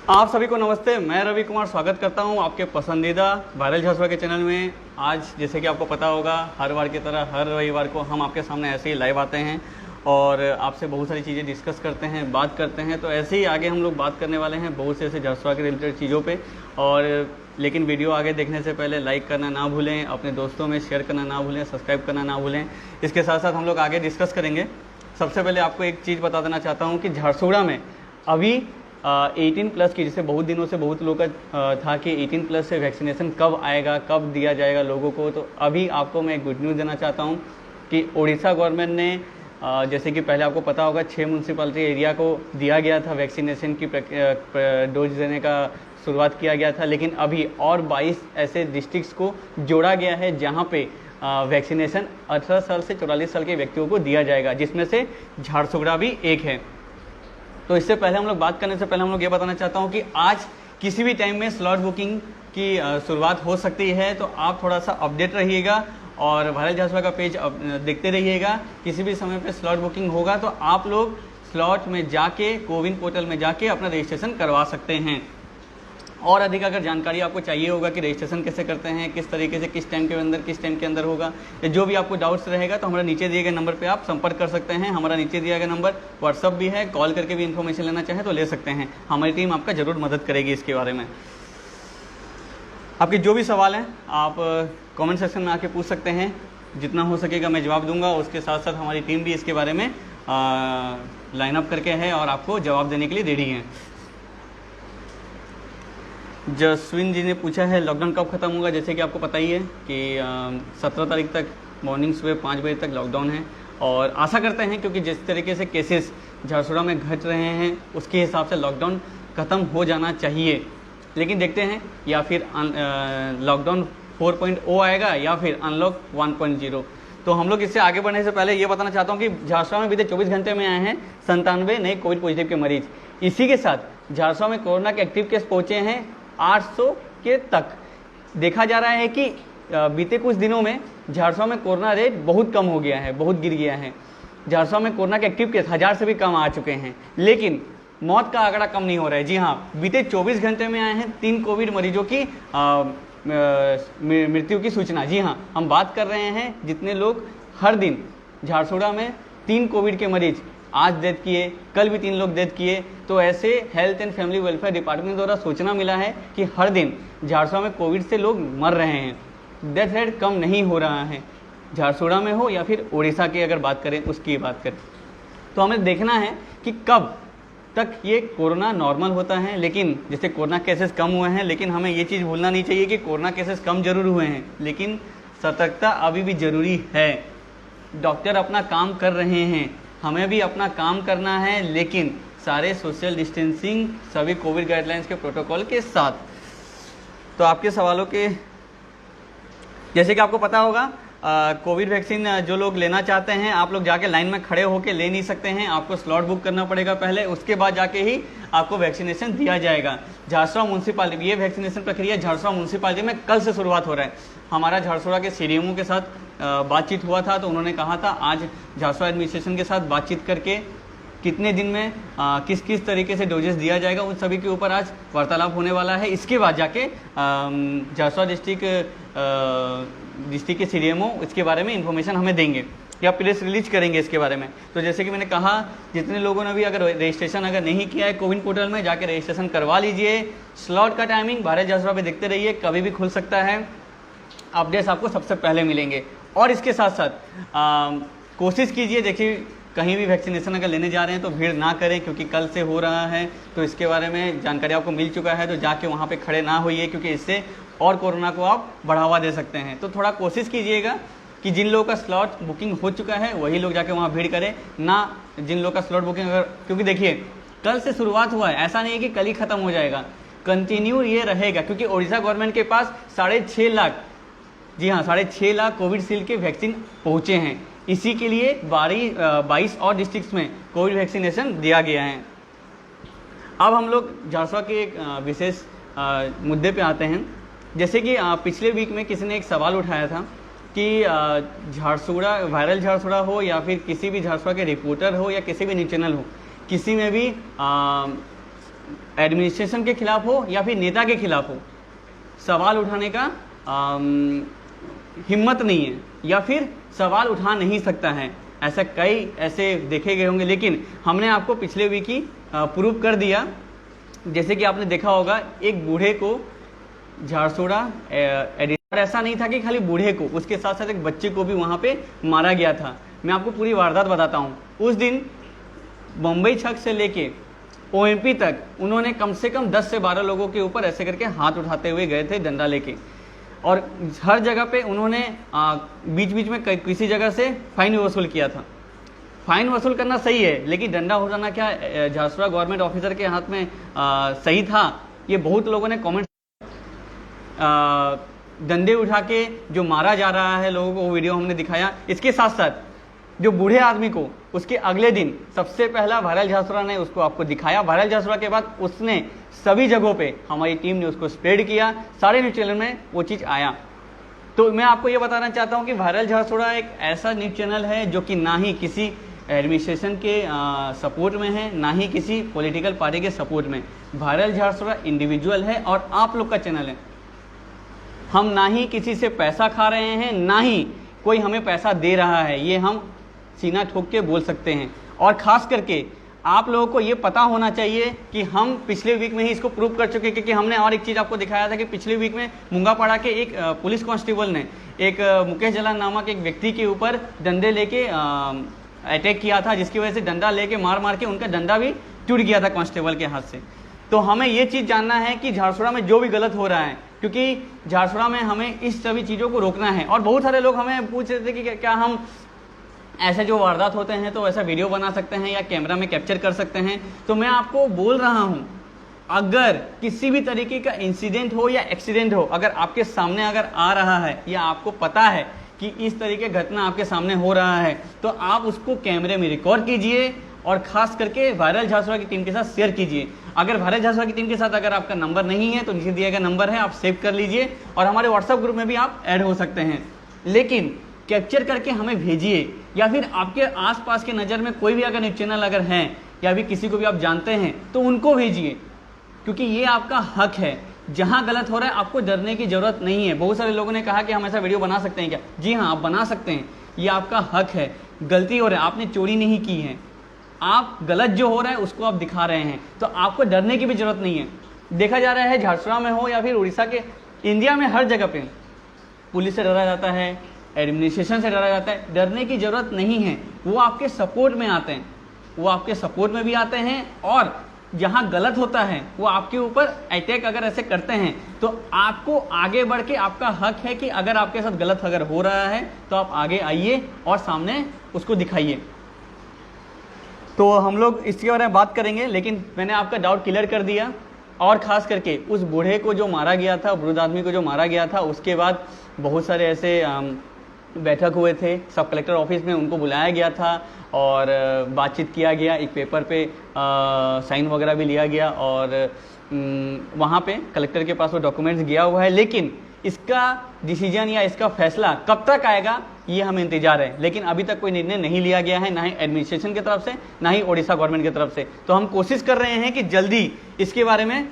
आप सभी को नमस्ते। मैं रवि कुमार स्वागत करता हूं आपके पसंदीदा वायरल झारसुगड़ा के चैनल में। आज जैसे कि आपको पता होगा, हर बार की तरह हर रविवार को हम आपके सामने ऐसे ही लाइव आते हैं और आपसे बहुत सारी चीज़ें डिस्कस करते हैं, बात करते हैं। तो ऐसे ही आगे हम लोग बात करने वाले हैं बहुत से ऐसे झारसुगड़ा के रिलेटेड चीज़ों पे। और लेकिन वीडियो आगे देखने से पहले लाइक करना ना भूलें, अपने दोस्तों में शेयर करना ना भूलें, सब्सक्राइब करना ना भूलें। इसके साथ साथ हम लोग आगे डिस्कस करेंगे। सबसे पहले आपको एक चीज़ बता देना चाहता हूँ कि झारसुगड़ा में अभी 18 प्लस की, जैसे बहुत दिनों से बहुत लोग का था कि 18 प्लस से वैक्सीनेशन कब आएगा, कब दिया जाएगा लोगों को। तो अभी आपको मैं एक गुड न्यूज़ देना चाहता हूँ कि उड़ीसा गवर्नमेंट ने जैसे कि पहले आपको पता होगा 6 म्यूनसिपैलिटी एरिया को दिया गया था वैक्सीनेशन की डोज देने का शुरुआत किया गया था, लेकिन अभी और 22 ऐसे डिस्ट्रिक्ट्स को जोड़ा गया है जहाँ पे वैक्सीनेशन 18 साल से 44 साल के व्यक्तियों को दिया जाएगा, जिसमें से झारसुगड़ा भी एक है। तो इससे पहले हम लोग बात करने से पहले हम लोग ये बताना चाहता हूँ कि आज किसी भी टाइम में स्लॉट बुकिंग की शुरुआत हो सकती है। तो आप थोड़ा सा अपडेट रहिएगा और वायरल झारसुगड़ा का पेज देखते रहिएगा। किसी भी समय पे स्लॉट बुकिंग होगा तो आप लोग स्लॉट में जाके कोविन पोर्टल में जाके अपना रजिस्ट्रेशन करवा सकते हैं। और अधिक अगर जानकारी आपको चाहिए होगा कि रजिस्ट्रेशन कैसे करते हैं, किस तरीके से, किस टाइम के अंदर होगा, या जो भी आपको डाउट्स रहेगा, तो हमारा नीचे दिए गए नंबर पे आप संपर्क कर सकते हैं। हमारा नीचे दिया गया नंबर व्हाट्सअप भी है, कॉल करके भी इन्फॉर्मेशन लेना चाहें तो ले सकते हैं। हमारी टीम आपका ज़रूर मदद करेगी इसके बारे में। आपके जो भी सवाल हैं आप कमेंट सेक्शन में आके पूछ सकते हैं, जितना हो सकेगा मैं जवाब दूंगा। उसके साथ साथ हमारी टीम भी इसके बारे में लाइन अप करके है और आपको जवाब देने के लिए रेडी है। जसविन जी ने पूछा है लॉकडाउन कब खत्म होगा। जैसे कि आपको पता ही है कि 17 तारीख तक मॉर्निंग सुबह 5 बजे तक लॉकडाउन है और आशा करते हैं क्योंकि जिस तरीके से केसेस झारसुगड़ा में घट रहे हैं उसके हिसाब से लॉकडाउन ख़त्म हो जाना चाहिए। लेकिन देखते हैं या फिर लॉकडाउन 4.0 आएगा या फिर अनलॉक 1.0। तो हम लोग इससे आगे बढ़ने से पहले ये बताना चाहता हूँ कि झारसुगड़ा में बीते 24 घंटे में आए हैं 97 नए कोविड पॉजिटिव के मरीज। इसी के साथ झारसुगड़ा में कोरोना के एक्टिव केस पहुँचे हैं 800 के तक। देखा जा रहा है कि बीते कुछ दिनों में झारसुगड़ा में कोरोना रेट बहुत कम हो गया है, बहुत गिर गया है। झारसुगड़ा में कोरोना के एक्टिव केस 1000 से भी कम आ चुके हैं, लेकिन मौत का आंकड़ा कम नहीं हो रहा है। जी हाँ, बीते 24 घंटे में आए हैं 3 कोविड मरीजों की मृत्यु की सूचना। जी हाँ, हम बात कर रहे हैं जितने लोग हर दिन झारसुगड़ा में 3 कोविड के मरीज आज डेथ किए, कल भी 3 लोग डेथ किए। तो ऐसे health and family welfare department द्वारा सूचना मिला है कि हर दिन झारसुगड़ा में कोविड से लोग मर रहे हैं। डेथ रेट कम नहीं हो रहा है, झारसुगड़ा में हो या फिर उड़ीसा की अगर बात करें, उसकी बात करें तो हमें देखना है कि कब तक ये कोरोना नॉर्मल होता है। लेकिन जैसे कोरोना केसेस कम हुए हैं, लेकिन हमें ये चीज़ भूलना नहीं चाहिए कि कोरोना केसेस कम जरूर हुए हैं, लेकिन सतर्कता अभी भी ज़रूरी है। डॉक्टर अपना काम कर रहे हैं, हमें भी अपना काम करना है, लेकिन सारे सोशल डिस्टेंसिंग, सभी कोविड गाइडलाइंस के प्रोटोकॉल के साथ। तो आपके सवालों के, जैसे कि आपको पता होगा कोविड वैक्सीन जो लोग लेना चाहते हैं, आप लोग जाके लाइन में खड़े होके ले नहीं सकते हैं, आपको स्लॉट बुक करना पड़ेगा पहले, उसके बाद जाके ही आपको वैक्सीनेशन दिया जाएगा। झारसुगड़ा म्यूनसिपालिटी, ये वैक्सीनेशन प्रक्रिया झारसुगड़ा म्यूनसिपालिटी में कल से शुरुआत हो रहा है। हमारा झारसुगड़ा के सीडीएमओ के साथ बातचीत हुआ था, तो उन्होंने कहा था आज झारसुगड़ा एडमिनिस्ट्रेशन के साथ बातचीत करके कितने दिन में किस किस तरीके से डोजेस दिया जाएगा, उन सभी के ऊपर आज वार्तालाप होने वाला है। इसके बाद जाके झारसुगड़ा डिस्ट्रिक्ट के सीडीएमओ इसके बारे में इंफॉर्मेशन हमें देंगे या प्रेस रिलीज करेंगे इसके बारे में। तो जैसे कि मैंने कहा, जितने लोगों ने भी अगर रजिस्ट्रेशन अगर नहीं किया है कोविन पोर्टल में, जाके रजिस्ट्रेशन करवा लीजिए। स्लॉट का टाइमिंग भारत झारसुगड़ा पे देखते रहिए, कभी भी खुल सकता है। अपडेट्स आपको सबसे पहले मिलेंगे। और इसके साथ साथ कोशिश कीजिए, देखिए कहीं भी वैक्सीनेशन अगर लेने जा रहे हैं तो भीड़ ना करें, क्योंकि कल से हो रहा है। तो इसके बारे में जानकारी आपको मिल चुका है, तो जाके वहाँ पे खड़े ना होइए, क्योंकि इससे और कोरोना को आप बढ़ावा दे सकते हैं। तो थोड़ा कोशिश कीजिएगा कि जिन लोगों का स्लॉट बुकिंग हो चुका है वही लोग जाके वहाँ भीड़ करें, ना जिन लोगों का स्लॉट बुकिंग अगर, क्योंकि देखिए कल से शुरुआत हुआ है, ऐसा नहीं है कि कल ही खत्म हो जाएगा, कंटिन्यू ये रहेगा। क्योंकि उड़ीसा गवर्नमेंट के पास 6.5 लाख, जी हाँ 6.5 लाख कोविडशील्ड के वैक्सीन पहुँचे हैं। इसी के लिए 22 और डिस्ट्रिक्ट्स में कोविड वैक्सीनेशन दिया गया है। अब हम लोग झारसुगड़ा के एक विशेष मुद्दे पे आते हैं। जैसे कि पिछले वीक में किसी ने एक सवाल उठाया था कि झारसुगड़ा, वायरल झारसुगड़ा हो या फिर किसी भी झारसुगड़ा के रिपोर्टर हो या किसी भी न्यूज़ चैनल हो, किसी में भी एडमिनिस्ट्रेशन के खिलाफ हो या फिर नेता के खिलाफ हो, सवाल उठाने का हिम्मत नहीं है या फिर सवाल उठा नहीं सकता है। ऐसा कई ऐसे देखे गए होंगे, लेकिन हमने आपको पिछले वीक ही प्रूव कर दिया। जैसे कि आपने देखा होगा, एक बूढ़े को झारसुगड़ा एडिटर, ऐसा नहीं था कि खाली बूढ़े को, उसके साथ साथ एक बच्चे को भी वहाँ पे मारा गया था। मैं आपको पूरी वारदात बताता हूँ। उस दिन बम्बई छक से लेके ओएमपी तक उन्होंने कम से कम 10 से 12 लोगों के ऊपर ऐसे करके हाथ उठाते हुए गए थे डंडा लेके, और हर जगह पे उन्होंने बीच बीच में किसी जगह से फाइन वसूल किया था। फाइन वसूल करना सही है, लेकिन डंडा उठाना क्या झारसुगड़ा गवर्नमेंट ऑफिसर के हाथ में सही था? ये बहुत लोगों ने कमेंट, डंडे उठा के जो मारा जा रहा है लोगों को, वो वीडियो हमने दिखाया। इसके साथ साथ जो बूढ़े आदमी को उसके अगले दिन सबसे पहला वायरल झारसुगड़ा ने उसको आपको दिखाया। वायरल झारसुगड़ा के बाद उसने सभी जगहों पे, हमारी टीम ने उसको स्प्रेड किया, सारे न्यूज़ चैनल में वो चीज़ आया। तो मैं आपको ये बताना चाहता हूँ कि वायरल झारसुगड़ा एक ऐसा न्यूज़ चैनल है जो कि ना ही किसी एडमिनिस्ट्रेशन के सपोर्ट में है, ना ही किसी पॉलिटिकल पार्टी के सपोर्ट में। वायरल झारसुगड़ा इंडिविजुअल है और आप लोग का चैनल है। हम ना ही किसी से पैसा खा रहे हैं, ना ही कोई हमें पैसा दे रहा है, ये हम सीना ठोक के बोल सकते हैं। और ख़ास करके आप लोगों को ये पता होना चाहिए कि हम पिछले वीक में ही इसको प्रूव कर चुके हैं, क्योंकि हमने और एक चीज़ आपको दिखाया था कि पिछले वीक में मुंगापाड़ा के एक पुलिस कांस्टेबल ने एक मुकेश जलान नामक एक व्यक्ति के ऊपर डंडे लेके अटैक किया था, जिसकी वजह से डंडा लेके मार मार के उनका डंडा भी टूट गया था कांस्टेबल के हाथ से। तो हमें ये चीज़ जानना है कि झारसुगड़ा में जो भी गलत हो रहा है, क्योंकि झारसुगड़ा में हमें इस सभी चीज़ों को रोकना है। और बहुत सारे लोग हमें पूछ रहे थे कि क्या हम ऐसे जो वारदात होते हैं तो ऐसा वीडियो बना सकते हैं या कैमरा में कैप्चर कर सकते हैं। तो मैं आपको बोल रहा हूँ, अगर किसी भी तरीके का इंसिडेंट हो या एक्सीडेंट हो, अगर आपके सामने अगर आ रहा है या आपको पता है कि इस तरीके घटना आपके सामने हो रहा है, तो आप उसको कैमरे में रिकॉर्ड कीजिए और ख़ास करके वायरल झारसुगड़ा की टीम के साथ शेयर कीजिए। अगर वायरल झारसुगड़ा की टीम के साथ अगर आपका नंबर नहीं है तो नीचे दिया गया नंबर है, आप सेव कर लीजिए और हमारे व्हाट्सएप ग्रुप में भी आप ऐड हो सकते हैं। लेकिन कैप्चर करके हमें भेजिए, या फिर आपके आसपास के नज़र में कोई भी अगर न्यूज़ चैनल अगर हैं या भी किसी को भी आप जानते हैं तो उनको भेजिए, क्योंकि ये आपका हक है। जहाँ गलत हो रहा है आपको डरने की ज़रूरत नहीं है। बहुत सारे लोगों ने कहा कि हम ऐसा वीडियो बना सकते हैं क्या? जी हाँ, आप बना सकते हैं, ये आपका हक है। गलती हो रहा है, आपने चोरी नहीं की है, आप गलत जो हो रहा है उसको आप दिखा रहे हैं, तो आपको डरने की भी ज़रूरत नहीं है। देखा जा रहा है झारसुगड़ा में हो या फिर उड़ीसा के, इंडिया में हर जगह पे पुलिस से डरा जाता है, एडमिनिस्ट्रेशन से डरा जाता है। डरने की ज़रूरत नहीं है, वो आपके सपोर्ट में आते हैं, वो आपके सपोर्ट में भी आते हैं। और जहाँ गलत होता है वो आपके ऊपर अटैक अगर ऐसे करते हैं तो आपको आगे बढ़ के, आपका हक है कि अगर आपके साथ गलत अगर हो रहा है तो आप आगे आइए और सामने उसको दिखाइए। तो हम लोग इसके बारे में बात करेंगे, लेकिन मैंने आपका डाउट क्लियर कर दिया। और ख़ास करके उस बूढ़े को जो मारा गया था, वृद्ध आदमी को जो मारा गया था, उसके बाद बहुत सारे ऐसे बैठक हुए थे सब कलेक्टर ऑफिस में, उनको बुलाया गया था और बातचीत किया गया, एक पेपर पे साइन वगैरह भी लिया गया और वहाँ पे कलेक्टर के पास वो डॉक्यूमेंट्स गया हुआ है। लेकिन इसका डिसीजन या इसका फैसला कब तक आएगा ये हमें इंतजार है, लेकिन अभी तक कोई निर्णय नहीं लिया गया है, ना ही एडमिनिस्ट्रेशन की तरफ से, ना ही ओडिशा गवर्नमेंट की तरफ से। तो हम कोशिश कर रहे हैं कि जल्दी इसके बारे में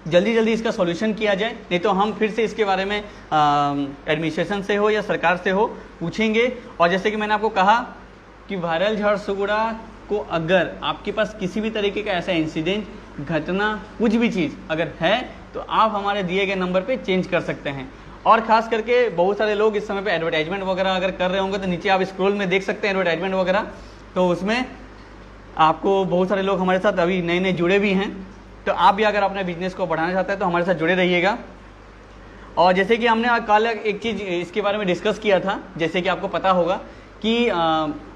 जल्दी इसका सॉल्यूशन किया जाए, नहीं तो हम फिर से इसके बारे में एडमिनिस्ट्रेशन से हो या सरकार से हो पूछेंगे। और जैसे कि मैंने आपको कहा कि वायरल झारसुगड़ा को अगर आपके पास किसी भी तरीके का ऐसा इंसिडेंट, घटना, कुछ भी चीज़ अगर है तो आप हमारे दिए गए नंबर पे चेंज कर सकते हैं। और ख़ास करके बहुत सारे लोग इस समय पे एडवर्टाइजमेंट वगैरह अगर कर रहे होंगे तो नीचे आप स्क्रॉल में देख सकते हैं एडवर्टाइजमेंट वगैरह, तो उसमें आपको बहुत सारे लोग हमारे साथ अभी नए जुड़े भी हैं। तो आप भी अगर अपने बिजनेस को बढ़ाना चाहते हैं तो हमारे साथ जुड़े रहिएगा। और जैसे कि हमने कल एक चीज़ इसके बारे में डिस्कस किया था, जैसे कि आपको पता होगा कि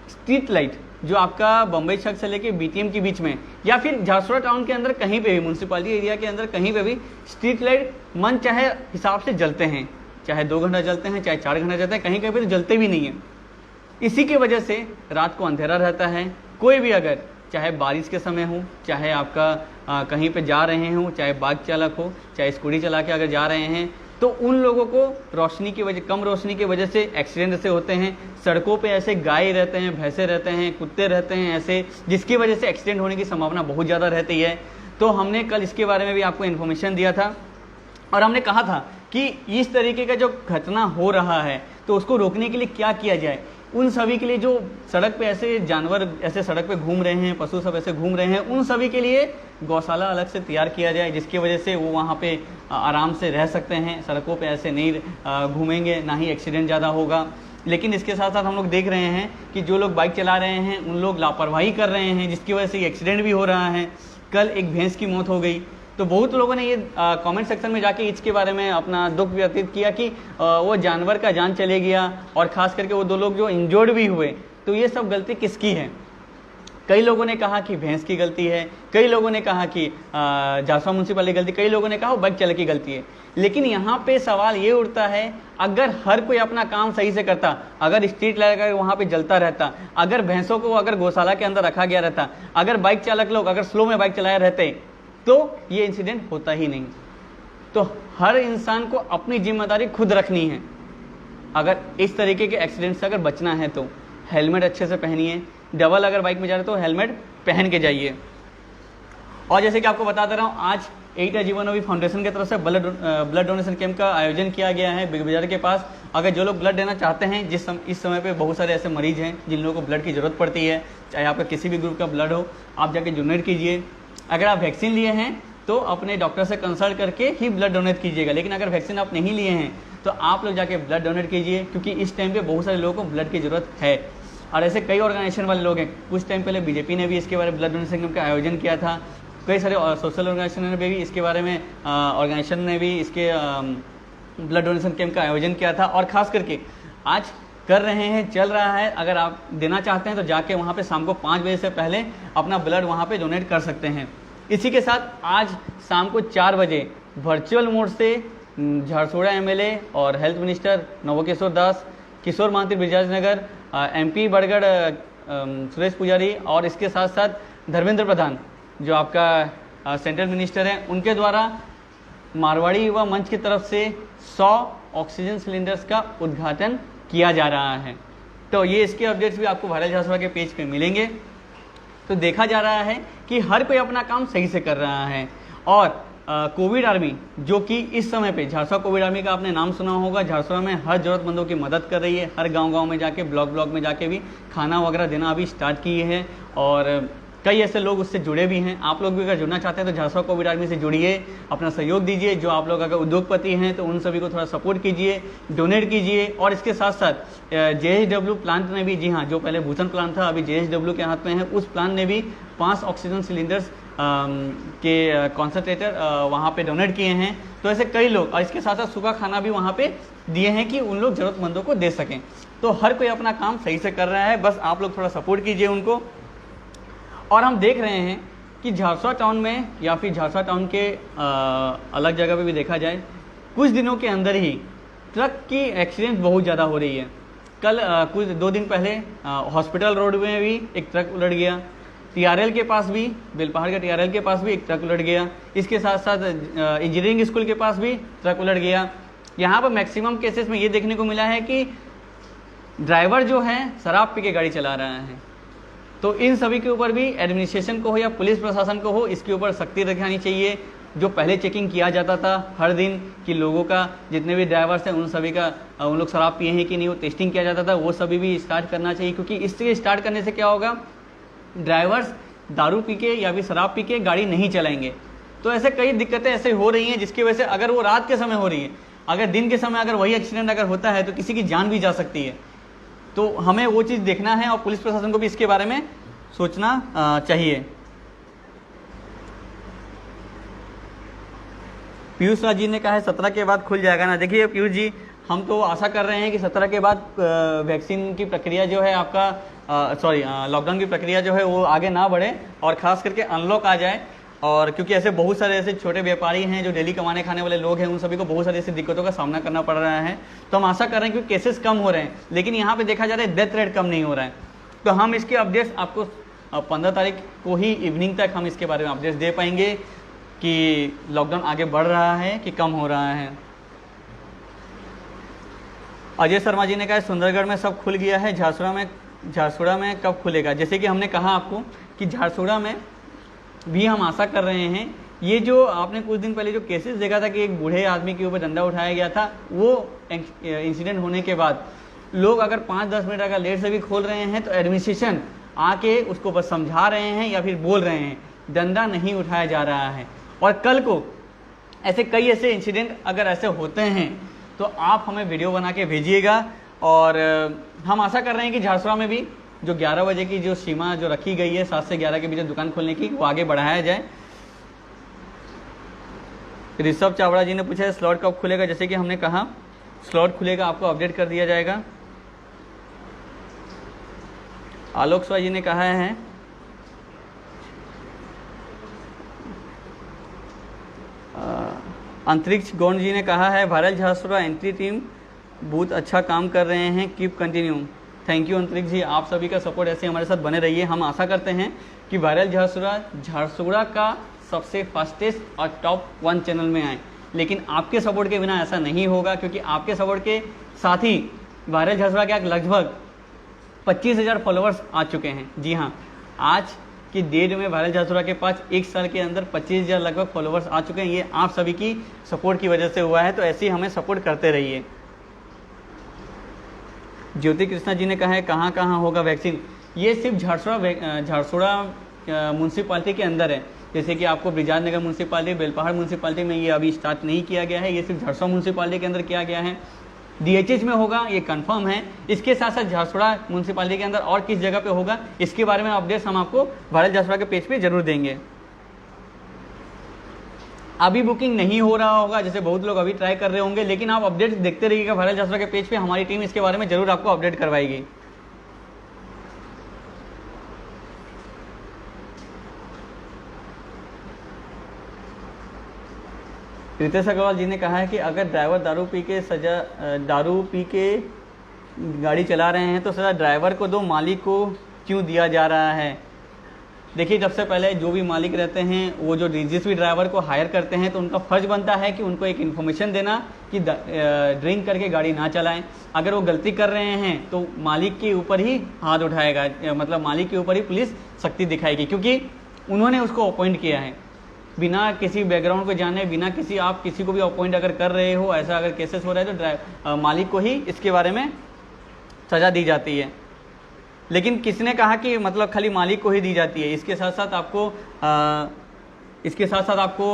स्ट्रीट लाइट जो आपका बम्बई छक से लेके बीटीएम के बीच में या फिर झारसुगड़ा टाउन के अंदर कहीं पे भी, म्यूनसिपालिटी एरिया के अंदर कहीं पे भी स्ट्रीट लाइट मन चाहे हिसाब से जलते हैं, चाहे 2 घंटा जलते हैं, चाहे 4 घंटा जलते हैं, कहीं कहीं पे तो जलते भी नहीं है। इसी की वजह से रात को अंधेरा रहता है। कोई भी अगर चाहे बारिश के समय हो, चाहे आपका कहीं पे जा रहे हो, चाहे बाइक चालक हो, चाहे स्कूटी चला के अगर जा रहे हैं, तो उन लोगों को रोशनी की वजह, कम रोशनी की वजह से एक्सीडेंट ऐसे होते हैं। सड़कों पे ऐसे गाय रहते हैं, भैंसे रहते हैं, कुत्ते रहते हैं ऐसे, जिसकी वजह से एक्सीडेंट होने की संभावना बहुत ज़्यादा रहती है। तो तो हमने कल इसके बारे में भी आपको इन्फॉर्मेशन दिया था और हमने कहा था कि इस तरीके का जो घटना हो रहा है तो उसको रोकने के लिए क्या किया जाए। उन सभी के लिए जो सड़क पे ऐसे जानवर ऐसे सड़क पे घूम रहे हैं, पशु सब ऐसे घूम रहे हैं, उन सभी के लिए गौशाला अलग से तैयार किया जाए, जिसकी वजह से वो वहाँ पे आराम से रह सकते हैं, सड़कों पे ऐसे नहीं घूमेंगे, ना ही एक्सीडेंट ज़्यादा होगा। लेकिन इसके साथ साथ हम लोग देख रहे हैं कि जो लोग बाइक चला रहे हैं उन लोग लापरवाही कर रहे हैं, जिसकी वजह से एक्सीडेंट भी हो रहा है। कल एक भैंस की मौत हो गई, तो बहुत लोगों ने ये कमेंट सेक्शन में जाके इसके बारे में अपना दुख व्यतीत किया कि वो जानवर का जान चले गया, और ख़ास करके वो 2 लोग जो इंजर्ड भी हुए। तो ये सब गलती किसकी है? कई लोगों ने कहा कि भैंस की गलती है, कई लोगों ने कहा कि जासवा म्यूनसिपल की गलती, कई लोगों ने कहा बाइक चालक की गलती है। लेकिन यहाँ पे सवाल ये उठता है, अगर हर कोई अपना काम सही से करता, अगर स्ट्रीट लाइट अगर वहाँ पे जलता रहता, अगर भैंसों को अगर गौशाला के अंदर रखा गया रहता, अगर बाइक चालक लोग अगर स्लो में बाइक चलाए रहते, तो ये इंसिडेंट होता ही नहीं। तो हर इंसान को अपनी जिम्मेदारी खुद रखनी है। अगर इस तरीके के एक्सीडेंट से अगर बचना है तो हेलमेट अच्छे से पहनिए, डबल अगर बाइक में जा रहे तो हेलमेट पहन के जाइए। और जैसे कि आपको बता दे रहा हूँ, आज 8 आजीवन अभी फाउंडेशन की तरफ से ब्लड डोनेशन कैंप का आयोजन किया गया है बिग बाजार के पास। अगर जो लोग ब्लड देना चाहते हैं, इस समय पे बहुत सारे ऐसे मरीज हैं जिन लोगों को ब्लड की ज़रूरत पड़ती है, चाहे आपका किसी भी ग्रुप का ब्लड हो, आप जाके डोनेट कीजिए। अगर आप वैक्सीन लिए हैं तो अपने डॉक्टर से कंसल्ट करके ही ब्लड डोनेट कीजिएगा, लेकिन अगर वैक्सीन आप नहीं लिए हैं तो आप लोग जाके ब्लड डोनेट कीजिए, क्योंकि इस टाइम पे बहुत सारे लोगों को ब्लड की ज़रूरत है। और ऐसे कई ऑर्गेनाइजेशन वाले लोग हैं, कुछ टाइम पहले बीजेपी ने भी इसके बारे में ब्लड डोनेशन कैंप का आयोजन किया था, कई सारे सोशल ऑर्गेनाइजेशन ने भी इसके बारे में ब्लड डोनेशन कैंप का आयोजन किया था। और ख़ास करके आज कर रहे हैं, चल रहा है। अगर आप देना चाहते हैं तो जाके वहाँ पे शाम को 5 बजे से पहले अपना ब्लड वहाँ पे डोनेट कर सकते हैं। इसी के साथ आज शाम को 4 बजे वर्चुअल मोड से झारसुगड़ा एमएलए और हेल्थ मिनिस्टर नवकिशोर दास, किशोर महांती बृजराजनगर, एमपी बरगढ़ सुरेश पुजारी, और इसके साथ साथ धर्मेंद्र प्रधान जो आपका सेंट्रल मिनिस्टर हैं, उनके द्वारा मारवाड़ी युवा मंच की तरफ से 100 ऑक्सीजन सिलेंडर्स का उद्घाटन किया जा रहा है। तो ये इसके अपडेट्स भी आपको वायरल झारसुगड़ा के पेज पे मिलेंगे। तो देखा जा रहा है कि हर कोई अपना काम सही से कर रहा है। और कोविड आर्मी जो कि इस समय पे झारसुगड़ा कोविड आर्मी का आपने नाम सुना होगा, झारसुगड़ा में हर ज़रूरतमंदों की मदद कर रही है। हर गांव-गांव में जाके ब्लॉक में जाके भी खाना वगैरह देना अभी स्टार्ट किए हैं, और कई ऐसे लोग उससे जुड़े भी हैं। आप लोग भी अगर जुड़ना चाहते हैं तो झारसुगड़ा कोविड आर्मी से जुड़िए, अपना सहयोग दीजिए। जो आप लोग अगर उद्योगपति हैं तो उन सभी को थोड़ा सपोर्ट कीजिए, डोनेट कीजिए। और इसके साथ साथ JHW प्लांट ने भी, जी हाँ, जो पहले भूषण प्लांट था अभी JHW के हाथ में है, उस प्लांट ने भी 5 ऑक्सीजन सिलेंडर्स के कॉन्सनट्रेटर वहाँ पे डोनेट किए हैं। तो ऐसे कई लोग, और इसके साथ साथ सूखा खाना भी वहाँ पे दिए हैं कि उन लोग ज़रूरतमंदों को दे सकें। तो हर कोई अपना काम सही से कर रहा है, बस आप लोग थोड़ा सपोर्ट कीजिए उनको। और हम देख रहे हैं कि झारसुगड़ा टाउन में या फिर झारसुगड़ा टाउन के अलग जगह पे भी देखा जाए, कुछ दिनों के अंदर ही ट्रक की एक्सीडेंट बहुत ज़्यादा हो रही है। कल कुछ 2 दिन पहले हॉस्पिटल रोड में भी एक ट्रक उलट गया, TRL के पास भी, बेलपहाड़ के TRL के पास भी एक ट्रक उलट गया। इसके साथ साथ इंजीनियरिंग स्कूल के पास भी ट्रक उलट गया। यहाँ पर मैक्सिमम केसेस में ये देखने को मिला है कि ड्राइवर जो है शराब पी के गाड़ी चला रहा है। तो इन सभी के ऊपर भी एडमिनिस्ट्रेशन को हो या पुलिस प्रशासन को हो, इसके ऊपर सख्ती रखनी चाहिए। जो पहले चेकिंग किया जाता था हर दिन कि लोगों का, जितने भी ड्राइवर्स हैं उन सभी का, उन लोग शराब पिए हैं कि नहीं, वो टेस्टिंग किया जाता था, वो सभी भी स्टार्ट करना चाहिए। क्योंकि इससे स्टार्ट करने से क्या होगा, ड्राइवर्स दारू पी के या फिर शराब पी के गाड़ी नहीं चलाएंगे। तो ऐसे कई दिक्कतें ऐसे हो रही हैं जिसकी वजह से, अगर वो रात के समय हो रही है, अगर दिन के समय अगर वही एक्सीडेंट अगर होता है तो किसी की जान भी जा सकती है। तो हमें वो चीज़ देखना है और पुलिस प्रशासन को भी इसके बारे में सोचना चाहिए। पीयूष राज जी ने कहा है 17 के बाद खुल जाएगा ना। देखिए पीयूष जी, हम तो आशा कर रहे हैं कि 17 के बाद वैक्सीन की प्रक्रिया जो है आपका, लॉकडाउन की प्रक्रिया जो है वो आगे ना बढ़े और ख़ास करके अनलॉक आ जाए। और क्योंकि ऐसे बहुत सारे ऐसे छोटे व्यापारी हैं जो डेली कमाने खाने वाले लोग हैं, उन सभी को बहुत सारी ऐसी दिक्कतों का सामना करना पड़ रहा है। तो हम आशा कर रहे हैं कि केसेस कम हो रहे हैं, लेकिन यहाँ पे देखा जा रहा है डेथ रेट कम नहीं हो रहा है। तो हम इसके अपडेट्स आपको 15 तारीख को ही इवनिंग तक हम इसके बारे में अपडेट्स दे पाएंगे कि लॉकडाउन आगे बढ़ रहा है कि कम हो रहा है। अजय शर्मा जी ने कहा सुंदरगढ़ में सब खुल गया है, झारसुगड़ा में कब खुलेगा। जैसे कि हमने कहा आपको कि झारसुगड़ा में भी हम आशा कर रहे हैं ये जो आपने कुछ दिन पहले जो केसेस देखा था कि एक बूढ़े आदमी के ऊपर डंडा उठाया गया था, वो इंसिडेंट होने के बाद लोग अगर 5-10 मिनट अगर लेट से भी खोल रहे हैं तो एडमिनिस्ट्रेशन आके उसको बस समझा रहे हैं या फिर बोल रहे हैं, डंडा नहीं उठाया जा रहा है। और कल को ऐसे कई ऐसे इंसिडेंट अगर ऐसे होते हैं तो आप हमें वीडियो बना के भेजिएगा। और हम आशा कर रहे हैं कि झारसुगुड़ा में भी जो 11 बजे की जो सीमा जो रखी गई है 7 से 11 के बीच दुकान खोलने की, वो आगे बढ़ाया जाए। ऋषभ चावड़ा जी ने पूछा है स्लॉट कब खुलेगा। जैसे कि हमने कहा स्लॉट खुलेगा, आपको अपडेट कर दिया जाएगा। आलोक स्वाई जी ने कहा है अंतरिक्ष गौंड जी ने कहा है वायरल झारसुगुड़ा एंट्री टीम बहुत अच्छा काम कर रहे हैं, कीप कंटिन्यू। थैंक यू अंतरिक्ष जी, आप सभी का सपोर्ट ऐसे हमारे साथ बने रहिए। हम आशा करते हैं कि वायरल झारसुगुड़ा का सबसे फास्टेस्ट और टॉप 1 चैनल में आए, लेकिन आपके सपोर्ट के बिना ऐसा नहीं होगा, क्योंकि आपके सपोर्ट के साथ ही वायरल झारसुगुड़ा के लगभग 25,000 फॉलोअर्स आ चुके हैं। जी हाँ, आज की डेट में वायरल झारसुगुड़ा के पास 1 साल के अंदर 25,000 लगभग फॉलोअर्स आ चुके हैं। ये आप सभी की सपोर्ट की वजह से हुआ है, तो ऐसे ही हमें सपोर्ट करते रहिए। ज्योति कृष्णा जी ने कहा है कहाँ कहाँ होगा वैक्सीन। ये सिर्फ झारसुगुड़ा म्यूनसिपालिटी के अंदर है। जैसे कि आपको ब्रिजाज नगर म्यूनसिपालिटी, बेलपहाड़ म्यूनसिपालिटी में ये अभी स्टार्ट नहीं किया गया है, ये सिर्फ झारसुगुड़ा म्यूनसिपालिटी के अंदर किया गया है। DHH में होगा ये कंफर्म है। इसके साथ साथ झारसुगुड़ा म्यूनसिपालिटी के अंदर और किस जगह पे होगा, इसके बारे में अपडेट्स हम आपको वायरल झारसुगुड़ा के पेज पे जरूर देंगे। अभी बुकिंग नहीं हो रहा होगा, जैसे बहुत लोग अभी ट्राई कर रहे होंगे, लेकिन आप अपडेट्स देखते रहिएगा वायरल झारसुगुड़ा के पेज पे। हमारी टीम इसके बारे में जरूर आपको अपडेट करवाएगी। रितेश अग्रवाल जी ने कहा है कि अगर ड्राइवर दारू पी के गाड़ी चला रहे हैं तो सजा ड्राइवर को दो, मालिक को क्यों दिया जा रहा है। देखिए, सबसे पहले जो भी मालिक रहते हैं, वो जो जिस भी ड्राइवर को हायर करते हैं, तो उनका फर्ज बनता है कि उनको एक इन्फॉर्मेशन देना कि ड्रिंक करके गाड़ी ना चलाएं। अगर वो गलती कर रहे हैं तो मालिक के ऊपर ही हाथ उठाएगा, मतलब मालिक के ऊपर ही पुलिस सख्ती दिखाएगी, क्योंकि उन्होंने उसको अपॉइंट किया है। बिना किसी बैकग्राउंड को जाने, बिना किसी आप किसी को भी अपॉइंट अगर कर रहे हो, ऐसा अगर केसेस हो रहा है तो मालिक को ही इसके बारे में सज़ा दी जाती है। लेकिन किसने कहा कि मतलब खाली मालिक को ही दी जाती है। इसके साथ साथ आपको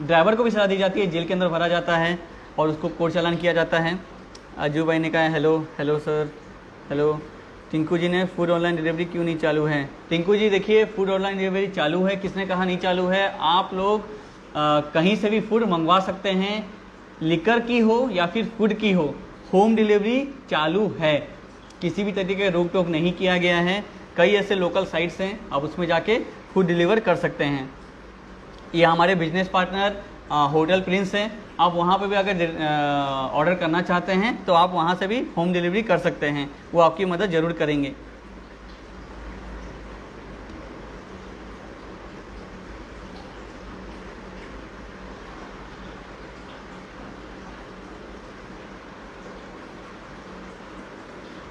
ड्राइवर को भी सज़ा दी जाती है, जेल के अंदर भरा जाता है और उसको कोर्ट चालान किया जाता है। अजू भाई ने कहा हेलो सर, हेलो। टिंकू जी ने फूड ऑनलाइन डिलीवरी क्यों नहीं चालू है। टिंकू जी देखिए, फूड ऑनलाइन डिलीवरी चालू है, किसने कहा नहीं चालू है। आप लोग कहीं से भी फूड मंगवा सकते हैं, लिकर की हो या फिर फूड की हो, होम डिलीवरी चालू है। किसी भी तरीके का रोक टोक नहीं किया गया है। कई ऐसे लोकल साइट्स हैं, आप उसमें जाके फूड डिलीवर कर सकते हैं। ये हमारे बिजनेस पार्टनर होटल प्रिंस हैं, आप वहाँ पे भी अगर ऑर्डर करना चाहते हैं तो आप वहाँ से भी होम डिलीवरी कर सकते हैं, वो आपकी मदद ज़रूर करेंगे।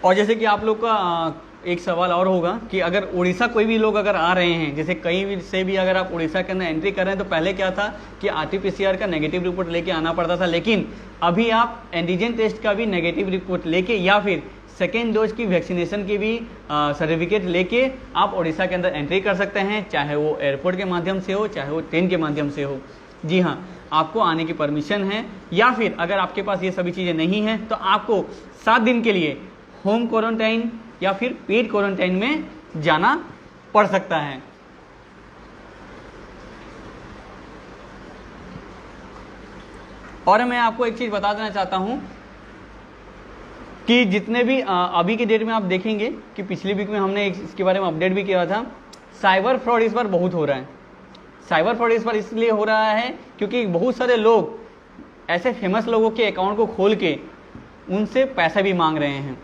और जैसे कि आप लोग का एक सवाल और होगा कि अगर उड़ीसा कोई भी लोग अगर आ रहे हैं, जैसे कहीं से भी अगर आप उड़ीसा के अंदर एंट्री कर रहे हैं, तो पहले क्या था कि RT-PCR का नेगेटिव रिपोर्ट लेके आना पड़ता था, लेकिन अभी आप एंटीजन टेस्ट का भी नेगेटिव रिपोर्ट लेके या फिर सेकेंड डोज की वैक्सीनेशन की भी सर्टिफिकेट लेके आप उड़ीसा के अंदर एंट्री कर सकते हैं, चाहे वो एयरपोर्ट के माध्यम से हो, चाहे वो ट्रेन के माध्यम से हो। जी हाँ, आपको आने की परमिशन है। या फिर अगर आपके पास ये सभी चीज़ें नहीं हैं तो आपको 7 दिन के लिए होम क्वारंटाइन या फिर पेड क्वारंटाइन में जाना पड़ सकता है। और मैं आपको एक चीज़ बता देना चाहता हूं कि जितने भी अभी के डेट में आप देखेंगे कि पिछली वीक में हमने इसके बारे में अपडेट भी किया था, साइबर फ्रॉड इस बार बहुत हो रहा है। साइबर फ्रॉड इस बार इसलिए हो रहा है क्योंकि बहुत सारे लोग ऐसे फेमस लोगों के अकाउंट को खोल के उनसे पैसा भी मांग रहे हैं।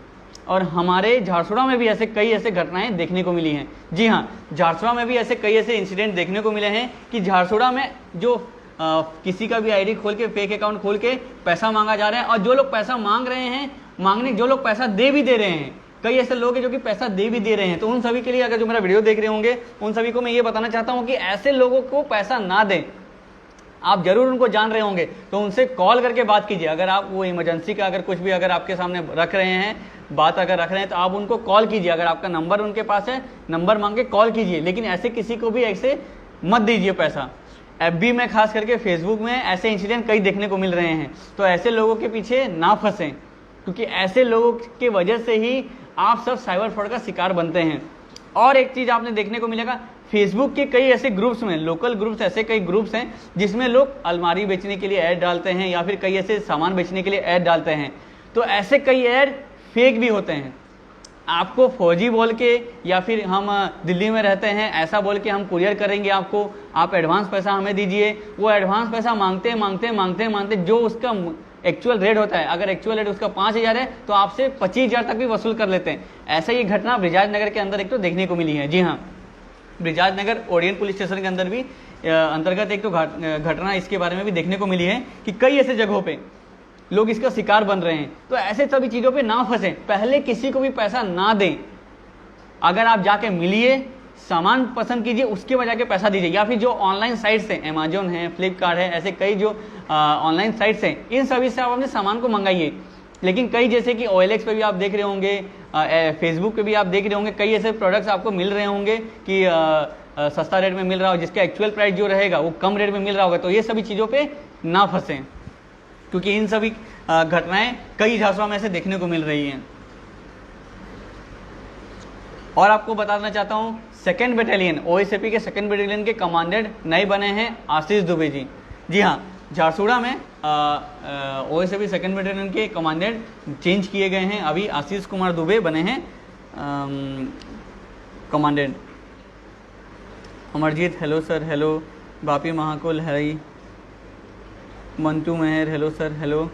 और हमारे झारसुगुड़ा में भी ऐसे कई ऐसे घटनाएं देखने को मिली हैं। जी हाँ, झारसुगुड़ा में भी ऐसे कई ऐसे इंसिडेंट देखने को मिले हैं कि झारसुगुड़ा में जो किसी का भी आईडी खोल के, फेक अकाउंट खोल के पैसा मांगा जा रहा है, और जो लोग पैसा मांग रहे हैं, जो लोग पैसा दे भी दे रहे हैं, कई ऐसे लोग हैं जो कि पैसा दे भी दे रहे हैं। तो उन सभी के लिए अगर जो मेरा वीडियो देख रहे होंगे उन सभी को मैं ये बताना चाहता हूँ कि ऐसे लोगों को पैसा ना दें। आप जरूर उनको जान रहे होंगे तो उनसे कॉल करके बात कीजिए। अगर आप वो इमरजेंसी का अगर कुछ भी अगर आपके सामने रख रहे हैं, बात अगर रख रहे हैं, तो आप उनको कॉल कीजिए। अगर आपका नंबर उनके पास है, नंबर मांग के कॉल कीजिए, लेकिन ऐसे किसी को भी ऐसे मत दीजिए पैसा। FB में खास करके फेसबुक में ऐसे इंसिडेंट कई देखने को मिल रहे हैं। तो ऐसे लोगों के पीछे ना फंसें, क्योंकि ऐसे लोगों की वजह से ही आप सब साइबर फ्रॉड का शिकार बनते हैं। और एक चीज आपने देखने को मिलेगा, फेसबुक के कई ऐसे ग्रुप्स में, लोकल ग्रुप्स, ऐसे कई ग्रुप्स हैं जिसमें लोग अलमारी बेचने के लिए ऐड डालते हैं या फिर कई ऐसे सामान बेचने के लिए ऐड डालते हैं। तो ऐसे कई ऐड फेक भी होते हैं। आपको फौजी बोल के या फिर हम दिल्ली में रहते हैं ऐसा बोल के हम कुरियर करेंगे आपको, आप एडवांस पैसा हमें दीजिए। वो एडवांस पैसा मांगते मांगते मांगते मांगते जो उसका एक्चुअल रेट होता है, अगर एक्चुअल रेट उसका 5,000 है तो आपसे 25,000 तक भी वसूल कर लेते हैं। ऐसा ही घटना बृजराज नगर के अंदर एक तो देखने को मिली है। जी हाँ, बृजराज नगर ओरिएंट पुलिस स्टेशन के अंदर भी अंतर्गत एक तो घटना इसके बारे में भी देखने को मिली है कि कई ऐसे जगहों पे लोग इसका शिकार बन रहे हैं। तो ऐसे सभी चीज़ों पे ना फंसें, पहले किसी को भी पैसा ना दें। अगर आप जाके मिलिए, सामान पसंद कीजिए, उसके वजह के पैसा दीजिए। या फिर जो ऑनलाइन साइट्स हैं, अमेजोन है, फ्लिपकार्ट है, ऐसे कई जो ऑनलाइन साइट्स हैं, इन सभी से आप अपने सामान को मंगाइए। लेकिन कई जैसे कि OLX पे भी आप देख रहे होंगे, फेसबुक पे भी आप देख रहे होंगे, कई ऐसे प्रोडक्ट्स आपको मिल रहे होंगे कि सस्ता रेट में मिल रहा हो, जिसका एक्चुअल प्राइस जो रहेगा वो कम रेट में मिल रहा होगा। तो ये सभी चीज़ों पे ना फंसें, क्योंकि इन सभी घटनाएं कई झांसों में ऐसे देखने को मिल रही हैं। और आपको बताना चाहता हूं, 2nd बटालियन OSAP के 2nd बटालियन के कमांडेंट नए बने हैं आशीष दुबे जी। जी हाँ, झारसुगड़ा में OSAP 2nd बटालियन के कमांडेंट चेंज किए गए हैं। अभी आशीष कुमार दुबे बने हैं commandant. Amarjeet hello sir, hello. Bapi Mahakul Hari, Mantu Meher hello sir, hello.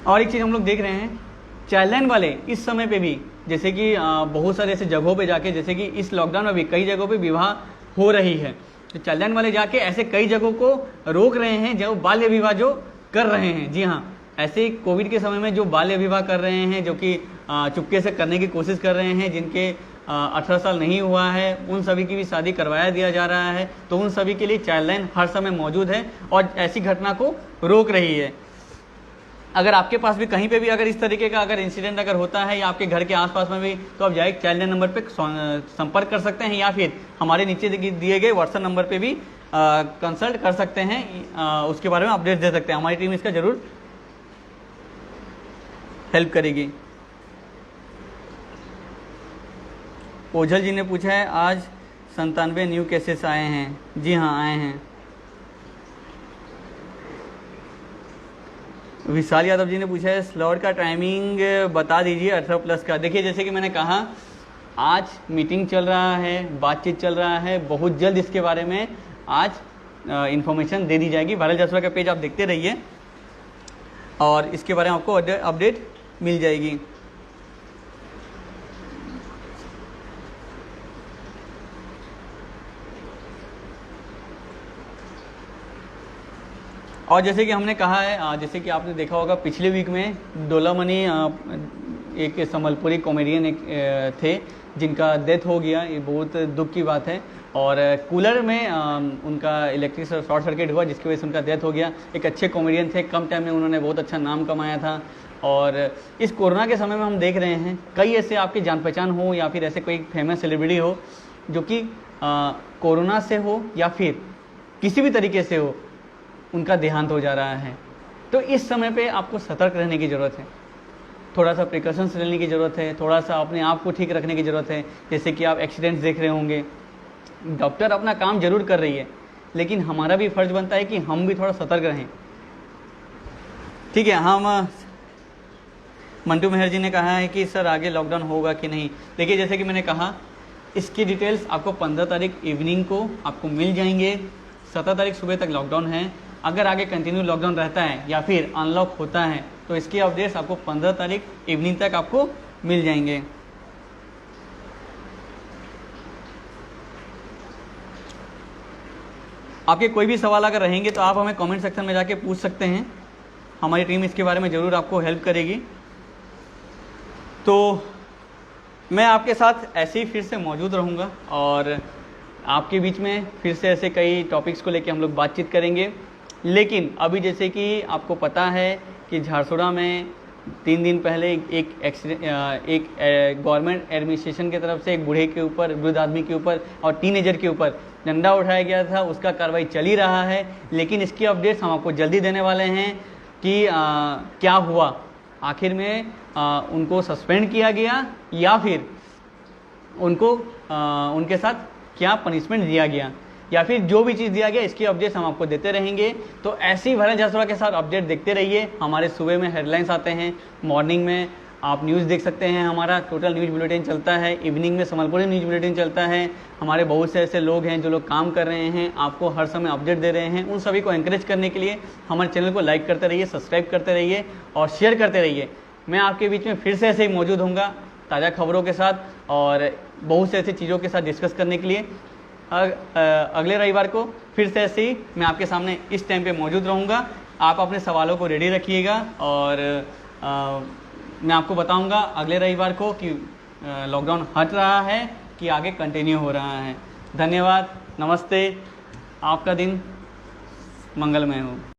और एक चीज़ हम लोग देख रहे हैं, चाइल्ड लाइन वाले इस समय पे भी जैसे कि बहुत सारे ऐसे जगहों पे जाके, जैसे कि इस लॉकडाउन में भी कई जगहों पे विवाह हो रही है, तो चाइल्ड लाइन वाले जाके ऐसे कई जगहों को रोक रहे हैं जो बाल्य विवाह जो कर रहे हैं। जी हाँ, ऐसे कोविड के समय में जो बाल्य विवाह कर रहे हैं, जो कि चुपके से करने की कोशिश कर रहे हैं, जिनके 18 साल नहीं हुआ है, उन सभी की भी शादी करवाया दिया जा रहा है। तो उन सभी के लिए चाइल्ड लाइन हर समय मौजूद है और ऐसी घटना को रोक रही है। अगर आपके पास भी कहीं पे भी अगर इस तरीके का अगर इंसिडेंट अगर होता है या आपके घर के आसपास में भी, तो आप जाए चाइल्ड लाइन नंबर पे संपर्क कर सकते हैं, या फिर हमारे नीचे दिए गए व्हाट्सएप नंबर पे भी कंसल्ट कर सकते हैं। उसके बारे में अपडेट दे सकते हैं। हमारी टीम इसका जरूर हेल्प करेगी। ओझल जी ने पूछा है, आज 97 न्यू केसेस आए हैं। जी हाँ, आए हैं। विशाल यादव जी ने पूछा है, स्लॉट का टाइमिंग बता दीजिए 18+ का। देखिए, जैसे कि मैंने कहा, आज मीटिंग चल रहा है, बातचीत चल रहा है, बहुत जल्द इसके बारे में आज इन्फॉर्मेशन दे दी जाएगी। वायरल जासूस का पेज आप देखते रहिए और इसके बारे में आपको अपडेट मिल जाएगी। और जैसे कि हमने कहा है, जैसे कि आपने देखा होगा पिछले वीक में डोलामणि एक संबलपुरी कॉमेडियन थे जिनका डेथ हो गया। ये बहुत दुख की बात है। और कूलर में उनका इलेक्ट्रिक शॉर्ट सर्किट हुआ, जिसकी वजह से उनका डेथ हो गया। एक अच्छे कॉमेडियन थे, कम टाइम में उन्होंने बहुत अच्छा नाम कमाया था। और इस कोरोना के समय में हम देख रहे हैं कई ऐसे आपकी जान पहचान हो या फिर ऐसे कोई फेमस सेलिब्रिटी हो जो कि कोरोना से हो या फिर किसी भी तरीके से हो, उनका देहांत हो जा रहा है। तो इस समय पे आपको सतर्क रहने की ज़रूरत है, थोड़ा सा प्रिकॉशंस लेने की ज़रूरत है, थोड़ा सा अपने आप को ठीक रखने की ज़रूरत है। जैसे कि आप एक्सीडेंट्स देख रहे होंगे, डॉक्टर अपना काम जरूर कर रही है, लेकिन हमारा भी फर्ज बनता है कि हम भी थोड़ा सतर्क रहें। ठीक है, हम मंटू मेहर जी ने कहा है कि सर आगे लॉकडाउन होगा कि नहीं। देखिए, जैसे कि मैंने कहा, इसकी डिटेल्स आपको 15 तारीख इवनिंग को आपको मिल जाएंगे। 17 तारीख सुबह तक लॉकडाउन है। अगर आगे कंटिन्यू लॉकडाउन रहता है या फिर अनलॉक होता है तो इसकी अपडेट्स आपको 15 तारीख इवनिंग तक आपको मिल जाएंगे। आपके कोई भी सवाल अगर रहेंगे तो आप हमें कमेंट सेक्शन में जाके पूछ सकते हैं। हमारी टीम इसके बारे में ज़रूर आपको हेल्प करेगी। तो मैं आपके साथ ऐसे ही फिर से मौजूद रहूँगा और आपके बीच में फिर से ऐसे कई टॉपिक्स को लेकर हम लोग बातचीत करेंगे। लेकिन अभी जैसे कि आपको पता है कि झारसुगड़ा में 3 दिन पहले एक गवर्नमेंट एडमिनिस्ट्रेशन की तरफ से एक बूढ़े के ऊपर, वृद्ध आदमी के ऊपर और टीनेजर के ऊपर डंडा उठाया गया था। उसका कार्रवाई चल ही रहा है, लेकिन इसकी अपडेट्स हम आपको जल्दी देने वाले हैं कि क्या हुआ, आखिर में उनको सस्पेंड किया गया या फिर उनको उनके साथ क्या पनिशमेंट दिया गया या फिर जो भी चीज़ दिया गया, इसकी अपडेट्स हम आपको देते रहेंगे। तो ऐसे ही वायरल झारसुगड़ा के साथ अपडेट देखते रहिए। हमारे सुबह में हेडलाइंस आते हैं, मॉर्निंग में आप न्यूज़ देख सकते हैं, हमारा टोटल न्यूज़ बुलेटिन चलता है, इवनिंग में संबलपुरी न्यूज़ बुलेटिन चलता है। हमारे बहुत से ऐसे लोग हैं जो लोग काम कर रहे हैं, आपको हर समय अपडेट दे रहे हैं। उन सभी को एंकरेज करने के लिए हमारे चैनल को लाइक करते रहिए, सब्सक्राइब करते रहिए और शेयर करते रहिए। मैं आपके बीच में फिर से ऐसे ही मौजूद होऊंगा ताज़ा खबरों के साथ और बहुत से ऐसी चीज़ों के साथ डिस्कस करने के लिए। अगले रविवार को फिर से ऐसे ही मैं आपके सामने इस टाइम पे मौजूद रहूँगा। आप अपने सवालों को रेडी रखिएगा और मैं आपको बताऊँगा अगले रविवार को कि लॉकडाउन हट रहा है कि आगे कंटिन्यू हो रहा है। धन्यवाद, नमस्ते, आपका दिन मंगलमय हो।